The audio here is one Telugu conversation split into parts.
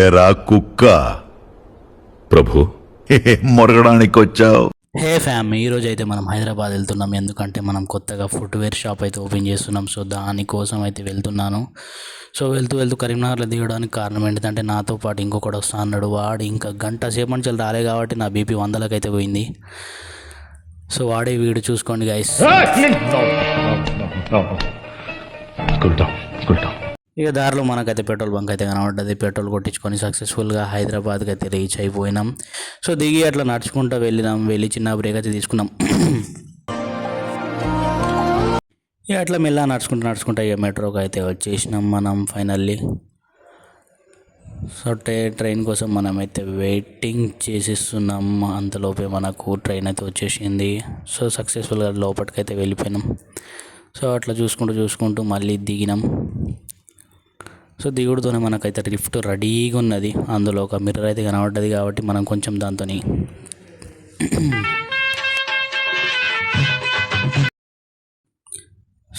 ఎరా కుక్క ప్రభు మొరగడానికి వచ్చావు. హే ఫ్యామ్, ఈరోజు అయితే మనం హైదరాబాద్ వెళ్తున్నాం. ఎందుకంటే మనం కొత్తగా ఫుట్వేర్ షాప్ అయితే ఓపెన్ చేస్తున్నాం. సో దానికోసం అయితే వెళ్తున్నాను. సో వెళ్తూ కరీంనగర్లో దిగడానికి కారణం ఏంటంటే నాతో పాటు ఇంకొకటి వస్తా అన్నాడు. వాడు ఇంకా గంట సేపు నుంచి రాలే కాబట్టి నా బీపీ 100కి అయితే పోయింది. సో వాడే వీడు చూసుకోండి గైస్. ఇక దారిలో మనకైతే పెట్రోల్ బంక్ అయితే కనబడ్డది. పెట్రోల్ కొట్టించుకొని సక్సెస్ఫుల్గా హైదరాబాద్కి అయితే రీచ్ అయిపోయినాం. సో దిగి అట్లా నడుచుకుంటూ వెళ్ళి చిన్న బ్రేక్ అయితే తీసుకున్నాం. ఇక అట్లా మెల్ల నడుచుకుంటా ఇక మెట్రోకి అయితే వచ్చేసినాం మనం ఫైనల్లీ. సో ట్రైన్ కోసం మనం అయితే వెయిటింగ్ చేసేస్తున్నాం. అంతలోపే మనకు ట్రైన్ అయితే వచ్చేసింది. సో సక్సెస్ఫుల్గా లోపలికి అయితే వెళ్ళిపోయినాం. సో అట్లా చూసుకుంటూ మళ్ళీ దిగినాం. సో దిగుడుతోనే మనకైతే లిఫ్ట్ రెడీగా ఉన్నది. అందులో ఒక మిర్రర్ అయితే కనబడ్డది కాబట్టి మనం కొంచెం దాంతో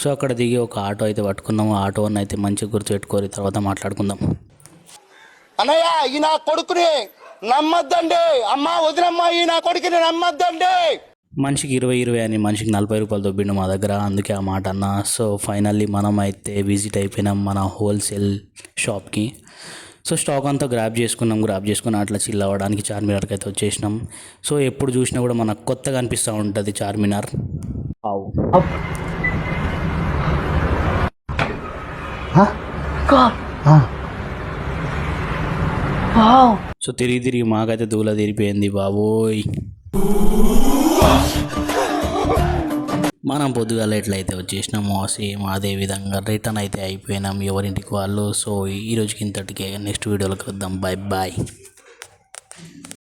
సో అక్కడ దిగి ఒక ఆటో అయితే పట్టుకున్నాము. ఆటోని అయితే మంచిగా గుర్తుపెట్టుకోరి, తర్వాత మాట్లాడుకుందాం. అన్నయ్య ఈ నా కొడుకుని నమ్మద్దండి, అమ్మ వదినమ్మ ఈ నా కొడుకుని నమ్మద్దండి. మనిషికి 20 అని మనిషికి 40 రూపాయలు దొబ్బిండు మా దగ్గర, అందుకే ఆ మాట అన్న. సో ఫైనల్లీ మనం అయితే విజిట్ అయిపోయినాం మన హోల్సేల్ షాప్కి. సో స్టాక్ అంతా గ్రాప్ చేసుకుని అట్లా చిల్ అవ్వడానికి చార్మినార్కి అయితే వచ్చేసినాం. సో ఎప్పుడు చూసినా కూడా మనకు కొత్తగా అనిపిస్తూ ఉంటుంది చార్మినార్. సో తిరిగి మాకైతే దూల తిరిగిపోయింది బాబోయ్. మనం పొద్దుగాల ఎట్లయితే వచ్చేసినామో సేమ్ అదే విధంగా రిటర్న్ అయితే అయిపోయినాం ఎవరింటికి వాళ్ళు. సో ఈ రోజుకి ఇంతటికే, నెక్స్ట్ వీడియోలోకి వద్దాం. బాయ్.